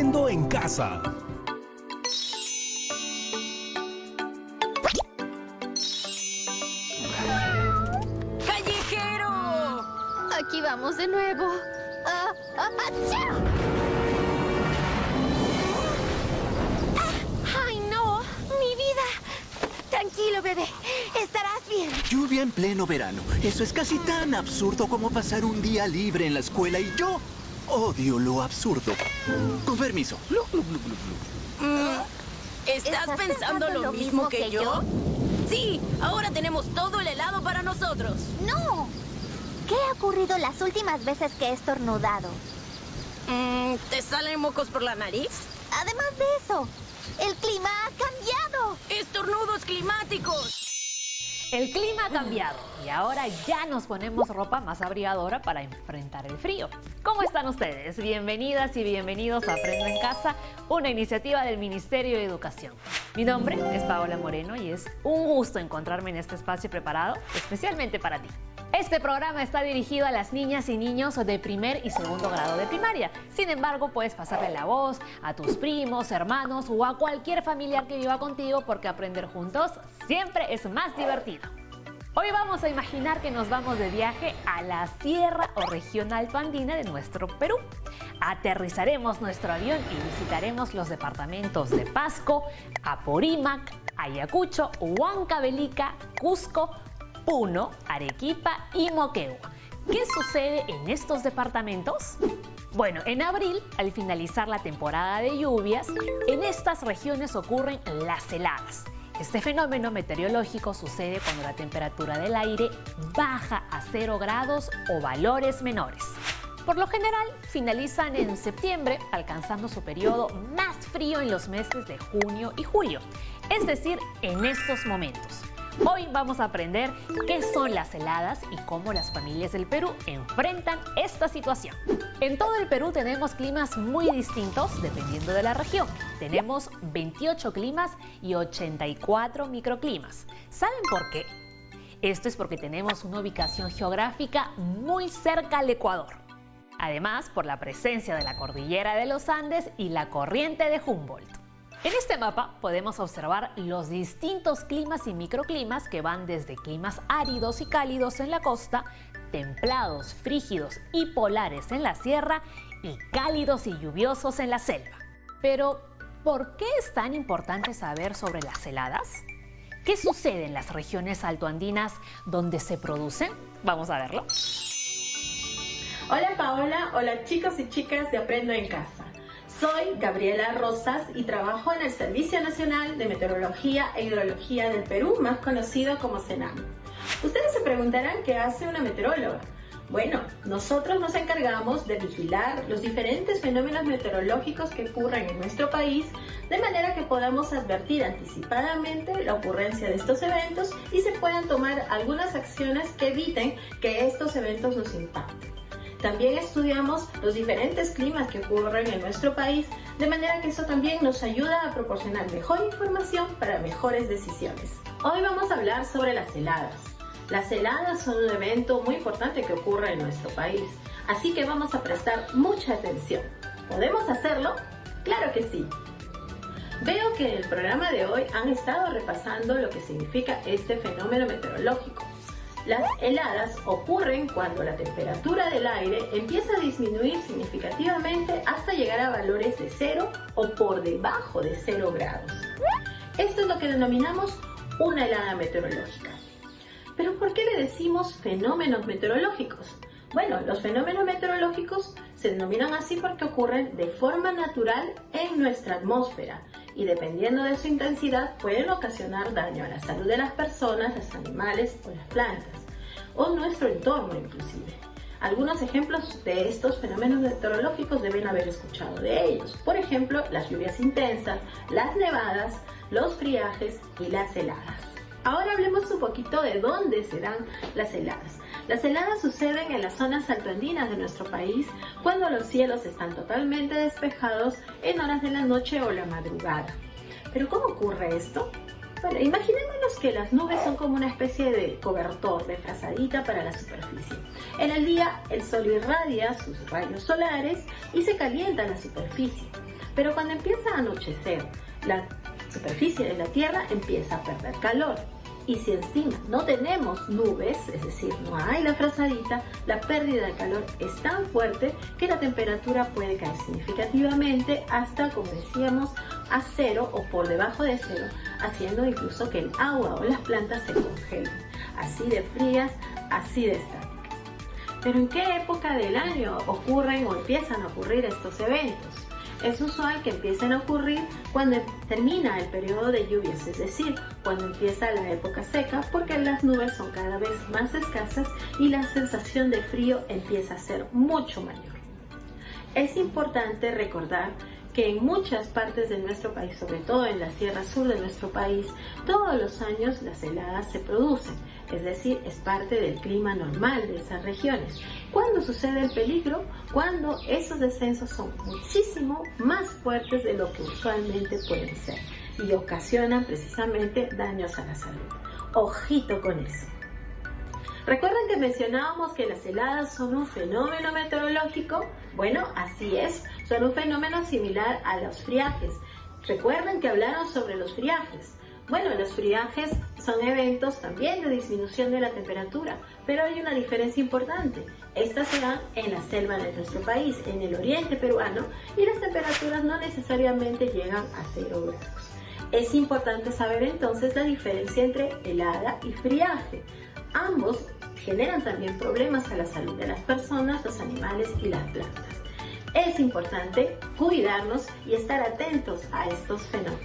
Aprendo en Casa. ¡Callejero! Aquí vamos de nuevo. ¡Achá! ¡Ay, no! ¡Mi vida! Tranquilo, bebé. Estarás bien. Lluvia en pleno verano. Eso es casi tan absurdo como pasar un día libre en la escuela y yo odio lo absurdo. Con permiso. ¿Estás pensando lo mismo que yo? Sí, ahora tenemos todo el helado para nosotros. ¡No! ¿Qué ha ocurrido las últimas veces que he estornudado? ¿Te salen mocos por la nariz? Además de eso, el clima ha cambiado. ¡Estornudos climáticos! El clima ha cambiado y ahora ya nos ponemos ropa más abrigadora para enfrentar el frío. ¿Cómo están ustedes? Bienvenidas y bienvenidos a Aprendo en Casa, una iniciativa del Ministerio de Educación. Mi nombre es Paola Moreno y es un gusto encontrarme en este espacio preparado especialmente para ti. Este programa está dirigido a las niñas y niños de primer y segundo grado de primaria. Sin embargo, puedes pasarle la voz a tus primos, hermanos o a cualquier familiar que viva contigo porque aprender juntos siempre es más divertido. Hoy vamos a imaginar que nos vamos de viaje a la sierra o región altoandina de nuestro Perú. Aterrizaremos nuestro avión y visitaremos los departamentos de Pasco, Apurímac, Ayacucho, Huancavelica, Cusco, Puno, Arequipa y Moquegua. ¿Qué sucede en estos departamentos? Bueno, en abril, al finalizar la temporada de lluvias, en estas regiones ocurren las heladas. Este fenómeno meteorológico sucede cuando la temperatura del aire baja a 0 grados o valores menores. Por lo general, finalizan en septiembre, alcanzando su periodo más frío en los meses de junio y julio, es decir, en estos momentos. Hoy vamos a aprender qué son las heladas y cómo las familias del Perú enfrentan esta situación. En todo el Perú tenemos climas muy distintos dependiendo de la región. Tenemos 28 climas y 84 microclimas. ¿Saben por qué? Esto es porque tenemos una ubicación geográfica muy cerca al Ecuador. Además, por la presencia de la cordillera de los Andes y la corriente de Humboldt. En este mapa podemos observar los distintos climas y microclimas que van desde climas áridos y cálidos en la costa, templados, frígidos y polares en la sierra y cálidos y lluviosos en la selva. Pero, ¿por qué es tan importante saber sobre las heladas? ¿Qué sucede en las regiones altoandinas donde se producen? Vamos a verlo. Hola Paola, hola chicos y chicas de Aprendo en Casa. Soy Gabriela Rosas y trabajo en el Servicio Nacional de Meteorología e Hidrología del Perú, más conocido como SENAMI. Ustedes se preguntarán qué hace una meteoróloga. Bueno, nosotros nos encargamos de vigilar los diferentes fenómenos meteorológicos que ocurren en nuestro país, de manera que podamos advertir anticipadamente la ocurrencia de estos eventos y se puedan tomar algunas acciones que eviten que estos eventos nos impacten. También estudiamos los diferentes climas que ocurren en nuestro país, de manera que eso también nos ayuda a proporcionar mejor información para mejores decisiones. Hoy vamos a hablar sobre las heladas. Las heladas son un evento muy importante que ocurre en nuestro país, así que vamos a prestar mucha atención. ¿Podemos hacerlo? ¡Claro que sí! Veo que en el programa de hoy han estado repasando lo que significa este fenómeno meteorológico. Las heladas ocurren cuando la temperatura del aire empieza a disminuir significativamente hasta llegar a valores de 0 o por debajo de 0 grados. Esto es lo que denominamos una helada meteorológica. ¿Pero por qué le decimos fenómenos meteorológicos? Bueno, los fenómenos meteorológicos se denominan así porque ocurren de forma natural en nuestra atmósfera y dependiendo de su intensidad pueden ocasionar daño a la salud de las personas, los animales o las plantas, o nuestro entorno inclusive. Algunos ejemplos de estos fenómenos meteorológicos deben haber escuchado de ellos. Por ejemplo, las lluvias intensas, las nevadas, los friajes y las heladas. Ahora hablemos un poquito de dónde se dan las heladas. Las heladas suceden en las zonas altoandinas de nuestro país cuando los cielos están totalmente despejados en horas de la noche o la madrugada. ¿Pero cómo ocurre esto? Bueno, imaginémonos que las nubes son como una especie de cobertor, de frazadita para la superficie. En el día, el sol irradia sus rayos solares y se calienta la superficie. Pero cuando empieza a anochecer, la superficie de la Tierra empieza a perder calor. Y si encima no tenemos nubes, es decir, no hay la frazadita, la pérdida de calor es tan fuerte que la temperatura puede caer significativamente hasta, como decíamos, a cero o por debajo de cero, haciendo incluso que el agua o las plantas se congelen. Así de frías, así de estáticas. Pero ¿en qué época del año ocurren o empiezan a ocurrir estos eventos? Es usual que empiecen a ocurrir cuando termina el periodo de lluvias, es decir, cuando empieza la época seca, porque las nubes son cada vez más escasas y la sensación de frío empieza a ser mucho mayor. Es importante recordar que en muchas partes de nuestro país, sobre todo en la sierra sur de nuestro país, todos los años las heladas se producen, es decir, es parte del clima normal de esas regiones. ¿Cuándo sucede el peligro? Cuando esos descensos son muchísimo más fuertes de lo que usualmente pueden ser y ocasionan precisamente daños a la salud. Ojito con eso. ¿Recuerdan que mencionábamos que las heladas son un fenómeno meteorológico? Bueno, así es, son un fenómeno similar a los friajes. ¿Recuerdan que hablaron sobre los friajes? Bueno, los friajes son eventos también de disminución de la temperatura, pero hay una diferencia importante. Estas se dan en la selva de nuestro país, en el oriente peruano, y las temperaturas no necesariamente llegan a 0 grados. Es importante saber entonces la diferencia entre helada y friaje. Ambos generan también problemas a la salud de las personas, los animales y las plantas. Es importante cuidarnos y estar atentos a estos fenómenos.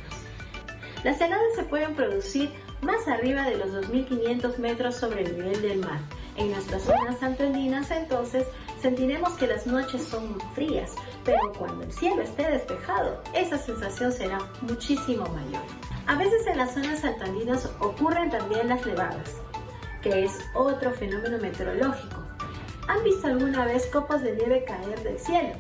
Las heladas se pueden producir más arriba de los 2.500 metros sobre el nivel del mar. En nuestras zonas santoandinas, entonces, sentiremos que las noches son frías, pero cuando el cielo esté despejado, esa sensación será muchísimo mayor. A veces en las zonas santoandinas ocurren también las nevadas, que es otro fenómeno meteorológico. ¿Han visto alguna vez copos de nieve caer del cielo?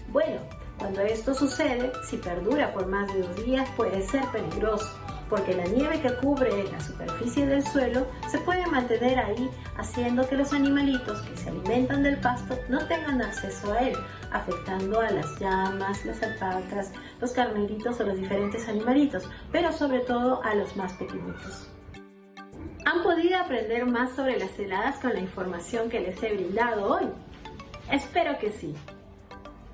Bueno, cuando esto sucede, si perdura por más de 2 días, puede ser peligroso, porque la nieve que cubre la superficie del suelo se puede mantener ahí, haciendo que los animalitos que se alimentan del pasto no tengan acceso a él, afectando a las llamas, las alpacas, los carneritos o los diferentes animalitos, pero sobre todo a los más pequeñitos. ¿Han podido aprender más sobre las heladas con la información que les he brindado hoy? Espero que sí.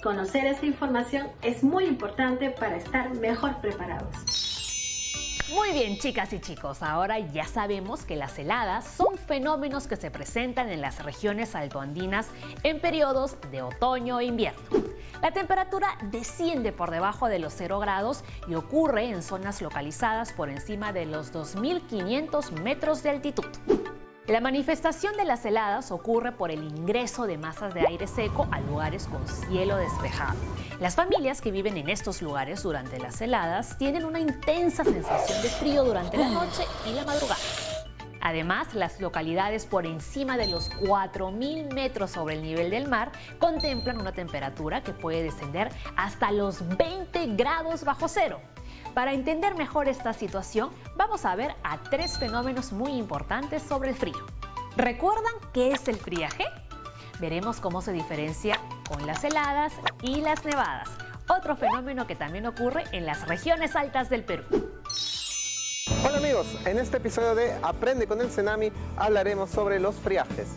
Conocer esta información es muy importante para estar mejor preparados. Muy bien, chicas y chicos, ahora ya sabemos que las heladas son fenómenos que se presentan en las regiones altoandinas en periodos de otoño e invierno. La temperatura desciende por debajo de los 0 grados y ocurre en zonas localizadas por encima de los 2.500 metros de altitud. La manifestación de las heladas ocurre por el ingreso de masas de aire seco a lugares con cielo despejado. Las familias que viven en estos lugares durante las heladas tienen una intensa sensación de frío durante la noche y la madrugada. Además, las localidades por encima de los 4.000 metros sobre el nivel del mar contemplan una temperatura que puede descender hasta los 20 grados bajo cero. Para entender mejor esta situación, vamos a ver a 3 fenómenos muy importantes sobre el frío. ¿Recuerdan qué es el friaje? Veremos cómo se diferencia con las heladas y las nevadas, otro fenómeno que también ocurre en las regiones altas del Perú. Hola amigos, en este episodio de Aprende con el Tsunami hablaremos sobre los friajes.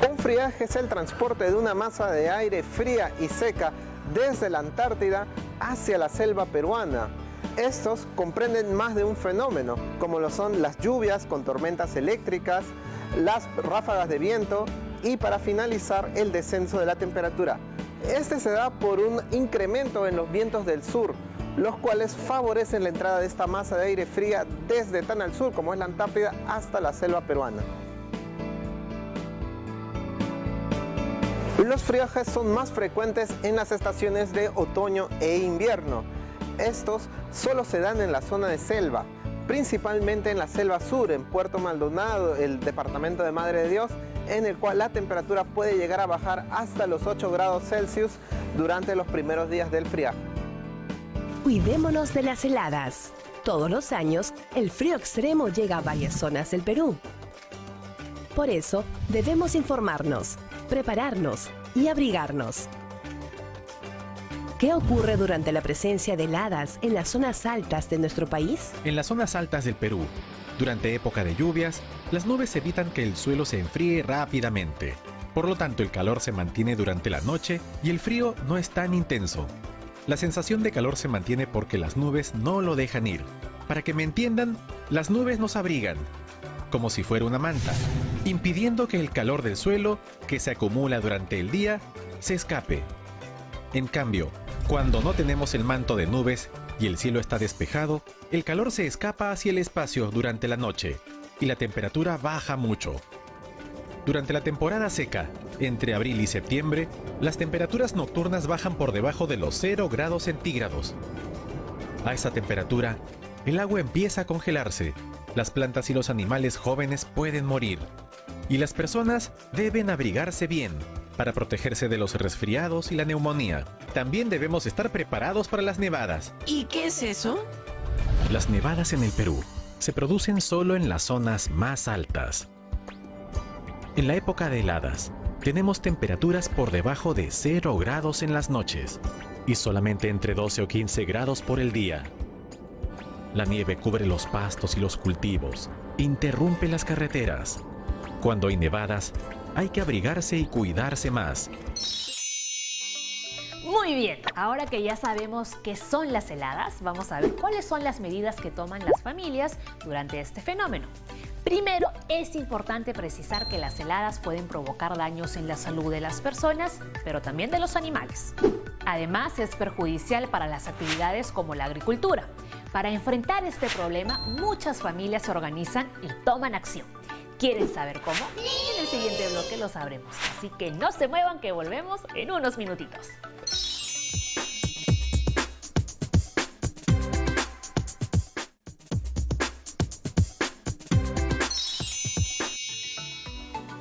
Un friaje es el transporte de una masa de aire fría y seca desde la Antártida hacia la selva peruana. Estos comprenden más de un fenómeno, como lo son las lluvias con tormentas eléctricas, las ráfagas de viento y, para finalizar, el descenso de la temperatura. Este se da por un incremento en los vientos del sur, los cuales favorecen la entrada de esta masa de aire fría desde tan al sur como es la Antártida hasta la selva peruana. Los friajes son más frecuentes en las estaciones de otoño e invierno. Estos solo se dan en la zona de selva, principalmente en la selva sur, en Puerto Maldonado, el departamento de Madre de Dios, en el cual la temperatura puede llegar a bajar hasta los 8 grados Celsius durante los primeros días del friaje. Cuidémonos de las heladas. Todos los años, el frío extremo llega a varias zonas del Perú. Por eso, debemos informarnos, prepararnos y abrigarnos. ¿Qué ocurre durante la presencia de heladas en las zonas altas de nuestro país? En las zonas altas del Perú, durante época de lluvias, las nubes evitan que el suelo se enfríe rápidamente. Por lo tanto, el calor se mantiene durante la noche y el frío no es tan intenso. La sensación de calor se mantiene porque las nubes no lo dejan ir. Para que me entiendan, las nubes nos abrigan, como si fuera una manta, impidiendo que el calor del suelo, que se acumula durante el día, se escape. En cambio, cuando no tenemos el manto de nubes y el cielo está despejado, el calor se escapa hacia el espacio durante la noche y la temperatura baja mucho. Durante la temporada seca, entre abril y septiembre, las temperaturas nocturnas bajan por debajo de los 0 grados centígrados. A esa temperatura, el agua empieza a congelarse, las plantas y los animales jóvenes pueden morir, y las personas deben abrigarse bien para protegerse de los resfriados y la neumonía. También debemos estar preparados para las nevadas. ¿Y qué es eso? Las nevadas en el Perú se producen solo en las zonas más altas. En la época de heladas, tenemos temperaturas por debajo de 0 grados en las noches y solamente entre 12 o 15 grados por el día. La nieve cubre los pastos y los cultivos, interrumpe las carreteras. Cuando hay nevadas, hay que abrigarse y cuidarse más. Muy bien, ahora que ya sabemos qué son las heladas, vamos a ver cuáles son las medidas que toman las familias durante este fenómeno. Primero, es importante precisar que las heladas pueden provocar daños en la salud de las personas, pero también de los animales. Además, es perjudicial para las actividades como la agricultura. Para enfrentar este problema, muchas familias se organizan y toman acción. ¿Quieren saber cómo? En el siguiente bloque lo sabremos. Así que no se muevan, que volvemos en unos minutitos.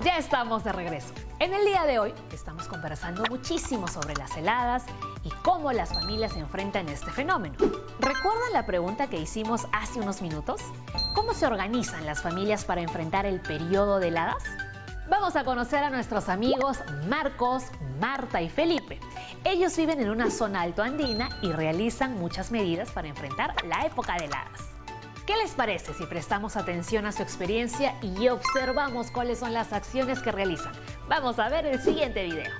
Ya estamos de regreso. En el día de hoy estamos conversando muchísimo sobre las heladas y cómo las familias se enfrentan a este fenómeno. ¿Recuerdan la pregunta que hicimos hace unos minutos? ¿Cómo se organizan las familias para enfrentar el periodo de heladas? Vamos a conocer a nuestros amigos Marcos, Marta y Felipe. Ellos viven en una zona altoandina y realizan muchas medidas para enfrentar la época de heladas. ¿Qué les parece si prestamos atención a su experiencia y observamos cuáles son las acciones que realizan? Vamos a ver el siguiente video.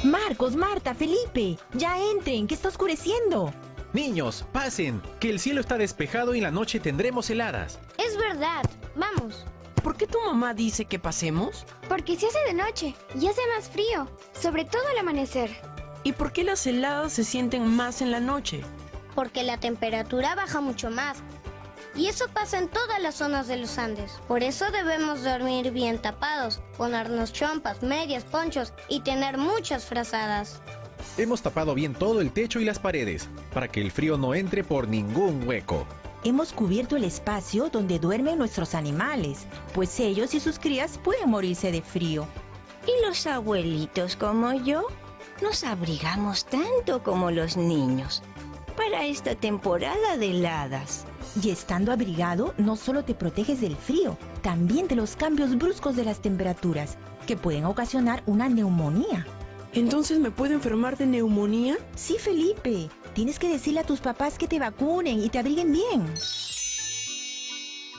Marcos, Marta, Felipe, ya entren, que está oscureciendo. Niños, pasen, que el cielo está despejado y en la noche tendremos heladas. Es verdad, vamos. ¿Por qué tu mamá dice que pasemos? Porque se hace de noche y hace más frío, sobre todo al amanecer. ¿Y por qué las heladas se sienten más en la noche? Porque la temperatura baja mucho más. Y eso pasa en todas las zonas de los Andes. Por eso debemos dormir bien tapados, ponernos chompas, medias, ponchos y tener muchas frazadas. Hemos tapado bien todo el techo y las paredes, para que el frío no entre por ningún hueco. Hemos cubierto el espacio donde duermen nuestros animales, pues ellos y sus crías pueden morirse de frío. ¿Y los abuelitos como yo? Nos abrigamos tanto como los niños para esta temporada de heladas. Y estando abrigado, no solo te proteges del frío, también de los cambios bruscos de las temperaturas, que pueden ocasionar una neumonía. ¿Entonces me puedo enfermar de neumonía? Sí, Felipe. Tienes que decirle a tus papás que te vacunen y te abriguen bien.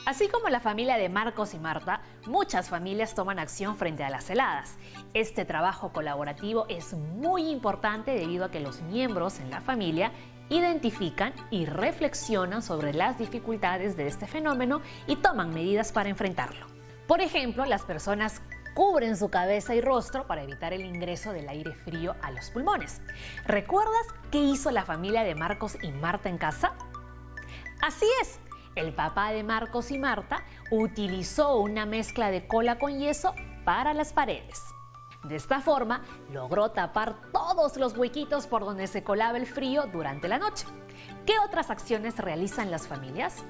Así como la familia de Marcos y Marta, muchas familias toman acción frente a las heladas. Este trabajo colaborativo es muy importante debido a que los miembros en la familia identifican y reflexionan sobre las dificultades de este fenómeno y toman medidas para enfrentarlo. Por ejemplo, las personas cubren su cabeza y rostro para evitar el ingreso del aire frío a los pulmones. ¿Recuerdas qué hizo la familia de Marcos y Marta en casa? Así es, el papá de Marcos y Marta utilizó una mezcla de cola con yeso para las paredes. De esta forma, logró tapar todos los huequitos por donde se colaba el frío durante la noche. ¿Qué otras acciones realizan las familias?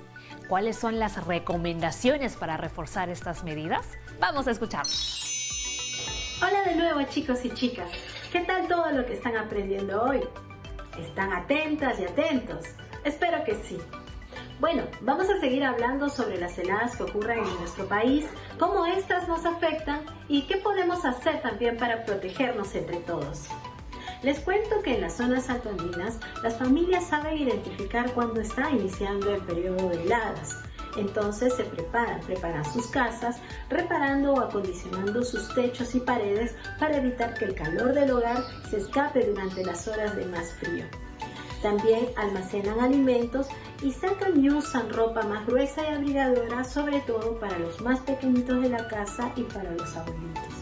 ¿Cuáles son las recomendaciones para reforzar estas medidas? Vamos a escuchar. Hola de nuevo, chicos y chicas. ¿Qué tal todo lo que están aprendiendo hoy? ¿Están atentas y atentos? Espero que sí. Bueno, vamos a seguir hablando sobre las heladas que ocurren en nuestro país, cómo estas nos afectan y qué podemos hacer también para protegernos entre todos. Les cuento que en las zonas altoandinas las familias saben identificar cuándo está iniciando el periodo de heladas. Entonces se preparan sus casas, reparando o acondicionando sus techos y paredes para evitar que el calor del hogar se escape durante las horas de más frío. También almacenan alimentos y sacan y usan ropa más gruesa y abrigadora, sobre todo para los más pequeñitos de la casa y para los abuelitos.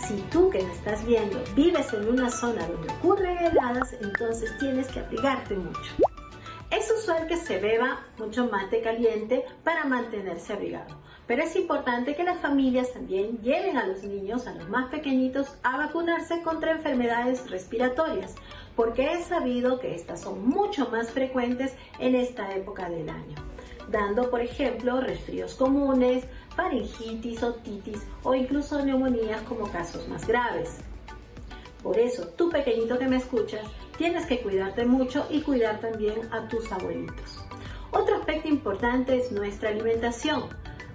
Si tú que me estás viendo vives en una zona donde ocurren heladas, entonces tienes que abrigarte mucho. Es usual que se beba mucho mate caliente para mantenerse abrigado, pero es importante que las familias también lleven a los niños, a los más pequeñitos, a vacunarse contra enfermedades respiratorias, porque es sabido que estas son mucho más frecuentes en esta época del año, dando, por ejemplo, resfríos comunes, faringitis, otitis o incluso neumonías como casos más graves. Por eso, tú pequeñito que me escuchas, tienes que cuidarte mucho y cuidar también a tus abuelitos. Otro aspecto importante es nuestra alimentación.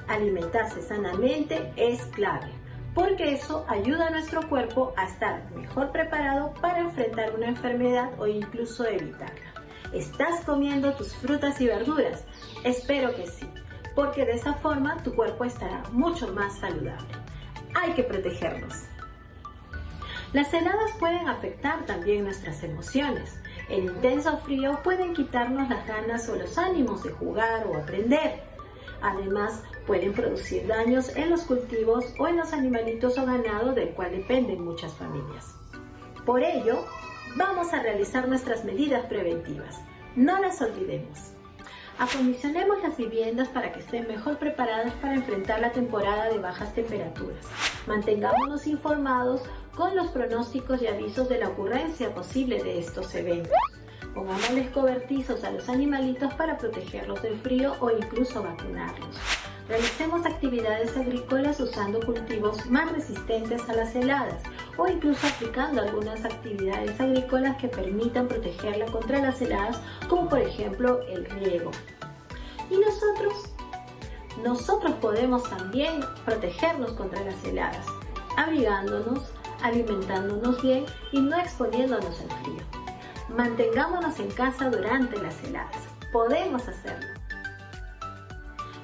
Alimentarse sanamente es clave, porque eso ayuda a nuestro cuerpo a estar mejor preparado para enfrentar una enfermedad o incluso evitarla. ¿Estás comiendo tus frutas y verduras? Espero que sí, porque de esa forma tu cuerpo estará mucho más saludable. Hay que protegernos. Las heladas pueden afectar también nuestras emociones. El intenso frío puede quitarnos las ganas o los ánimos de jugar o aprender. Además, pueden producir daños en los cultivos o en los animalitos o ganado del cual dependen muchas familias. Por ello, vamos a realizar nuestras medidas preventivas. No las olvidemos. Acondicionemos las viviendas para que estén mejor preparadas para enfrentar la temporada de bajas temperaturas. Mantengámonos informados con los pronósticos y avisos de la ocurrencia posible de estos eventos. Pongámosles cobertizos a los animalitos para protegerlos del frío o incluso vacunarlos. Realicemos actividades agrícolas usando cultivos más resistentes a las heladas o incluso aplicando algunas actividades agrícolas que permitan protegerla contra las heladas, como por ejemplo el riego. ¿Y nosotros podemos también protegernos contra las heladas, abrigándonos, alimentándonos bien y no exponiéndonos al frío. Mantengámonos en casa durante las heladas. Podemos hacerlo.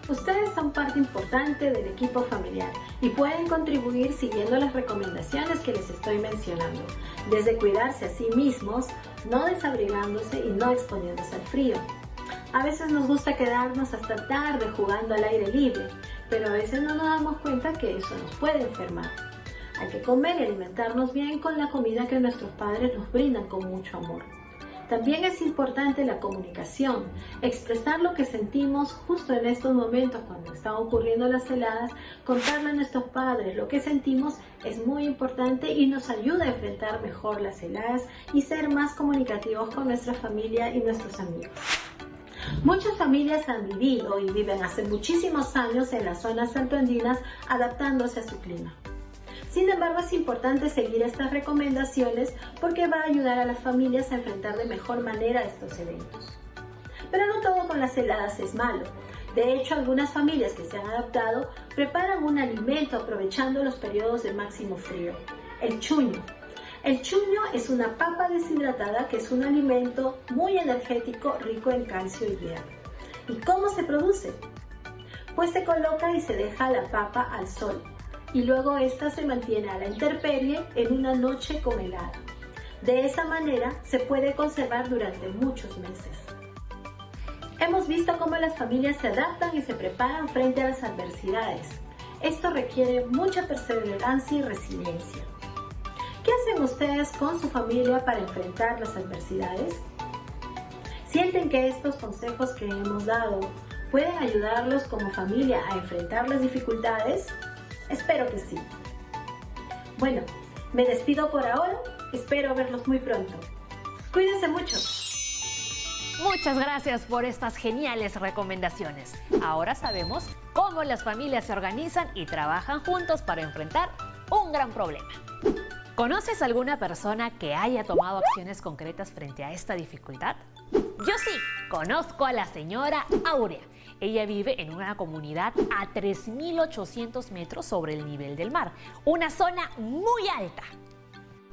Ustedes son parte importante del equipo familiar y pueden contribuir siguiendo las recomendaciones que les estoy mencionando, desde cuidarse a sí mismos, no desabrigándose y no exponiéndose al frío. A veces nos gusta quedarnos hasta tarde jugando al aire libre, pero a veces no nos damos cuenta que eso nos puede enfermar. Hay que comer y alimentarnos bien con la comida que nuestros padres nos brindan con mucho amor. También es importante la comunicación, expresar lo que sentimos justo en estos momentos cuando están ocurriendo las heladas, contarle a nuestros padres lo que sentimos es muy importante y nos ayuda a enfrentar mejor las heladas y ser más comunicativos con nuestra familia y nuestros amigos. Muchas familias han vivido y viven hace muchísimos años en las zonas altoandinas adaptándose a su clima. Sin embargo, es importante seguir estas recomendaciones porque va a ayudar a las familias a enfrentar de mejor manera estos eventos. Pero no todo con las heladas es malo. De hecho, algunas familias que se han adaptado preparan un alimento aprovechando los periodos de máximo frío: el chuño. El chuño es una papa deshidratada que es un alimento muy energético, rico en calcio y hierro. ¿Y cómo se produce? Pues se coloca y se deja la papa al sol, y luego esta se mantiene a la intemperie en una noche con helada. De esa manera se puede conservar durante muchos meses. Hemos visto cómo las familias se adaptan y se preparan frente a las adversidades. Esto requiere mucha perseverancia y resiliencia. ¿Qué hacen ustedes con su familia para enfrentar las adversidades? ¿Sienten que estos consejos que hemos dado pueden ayudarlos como familia a enfrentar las dificultades? Espero que sí. Bueno, me despido por ahora. Espero verlos muy pronto. Cuídense mucho. Muchas gracias por estas geniales recomendaciones. Ahora sabemos cómo las familias se organizan y trabajan juntos para enfrentar un gran problema. ¿Conoces alguna persona que haya tomado acciones concretas frente a esta dificultad? Yo sí. Conozco a la señora Áurea. Ella vive en una comunidad a 3.800 metros sobre el nivel del mar, una zona muy alta.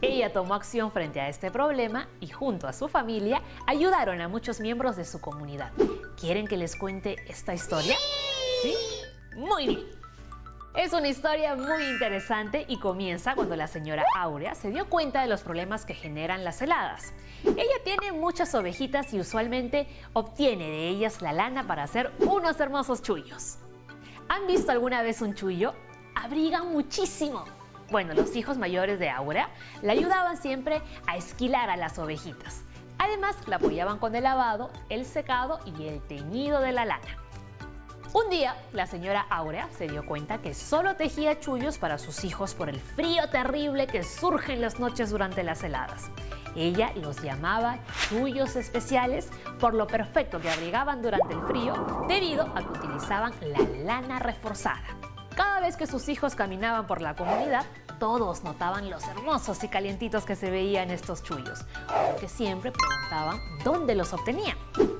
Ella tomó acción frente a este problema y junto a su familia ayudaron a muchos miembros de su comunidad. ¿Quieren que les cuente esta historia? ¿Sí? Muy bien. Es una historia muy interesante y comienza cuando la señora Áurea se dio cuenta de los problemas que generan las heladas. Ella tiene muchas ovejitas y usualmente obtiene de ellas la lana para hacer unos hermosos chullos. ¿Han visto alguna vez un chullo? Abrigan muchísimo. Bueno, los hijos mayores de Áurea la ayudaban siempre a esquilar a las ovejitas. Además, la apoyaban con el lavado, el secado y el teñido de la lana. Un día, la señora Áurea se dio cuenta que solo tejía chullos para sus hijos por el frío terrible que surge en las noches durante las heladas. Ella los llamaba chullos especiales por lo perfecto que abrigaban durante el frío debido a que utilizaban la lana reforzada. Cada vez que sus hijos caminaban por la comunidad, todos notaban los hermosos y calientitos que se veían estos chullos, porque siempre preguntaban dónde los obtenían.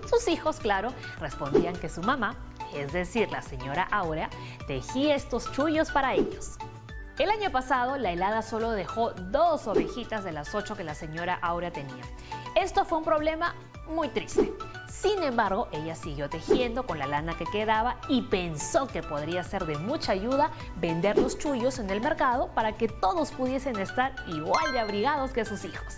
Sus hijos, claro, respondían que su mamá, es decir, la señora Áurea, tejía estos chullos para ellos. El año pasado, la helada solo dejó 2 ovejitas de las 8 que la señora Áurea tenía. Esto fue un problema muy triste. Sin embargo, ella siguió tejiendo con la lana que quedaba y pensó que podría ser de mucha ayuda vender los chullos en el mercado para que todos pudiesen estar igual de abrigados que sus hijos.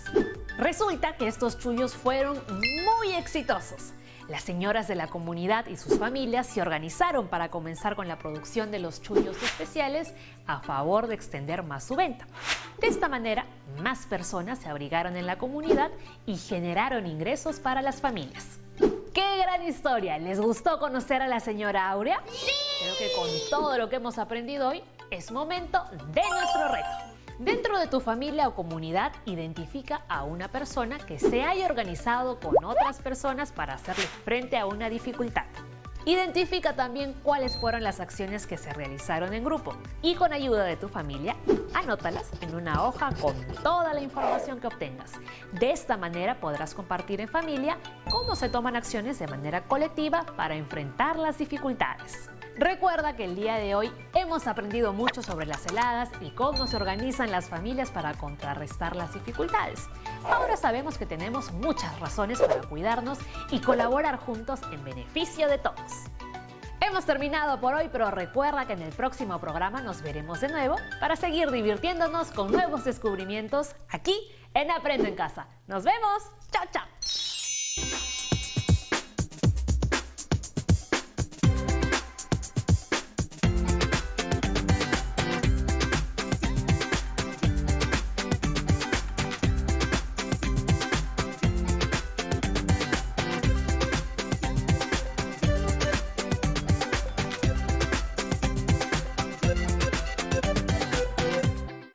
Resulta que estos chullos fueron muy exitosos. Las señoras de la comunidad y sus familias se organizaron para comenzar con la producción de los chullos especiales a favor de extender más su venta. De esta manera, más personas se abrigaron en la comunidad y generaron ingresos para las familias. ¡Qué gran historia! ¿Les gustó conocer a la señora Áurea? ¡Sí! Creo que con todo lo que hemos aprendido hoy, es momento de nuestro reto. Dentro de tu familia o comunidad, identifica a una persona que se haya organizado con otras personas para hacerle frente a una dificultad. Identifica también cuáles fueron las acciones que se realizaron en grupo y con ayuda de tu familia, anótalas en una hoja con toda la información que obtengas. De esta manera podrás compartir en familia cómo se toman acciones de manera colectiva para enfrentar las dificultades. Recuerda que el día de hoy hemos aprendido mucho sobre las heladas y cómo se organizan las familias para contrarrestar las dificultades. Ahora sabemos que tenemos muchas razones para cuidarnos y colaborar juntos en beneficio de todos. Hemos terminado por hoy, pero recuerda que en el próximo programa nos veremos de nuevo para seguir divirtiéndonos con nuevos descubrimientos aquí en Aprendo en Casa. ¡Nos vemos! ¡Chao, chao!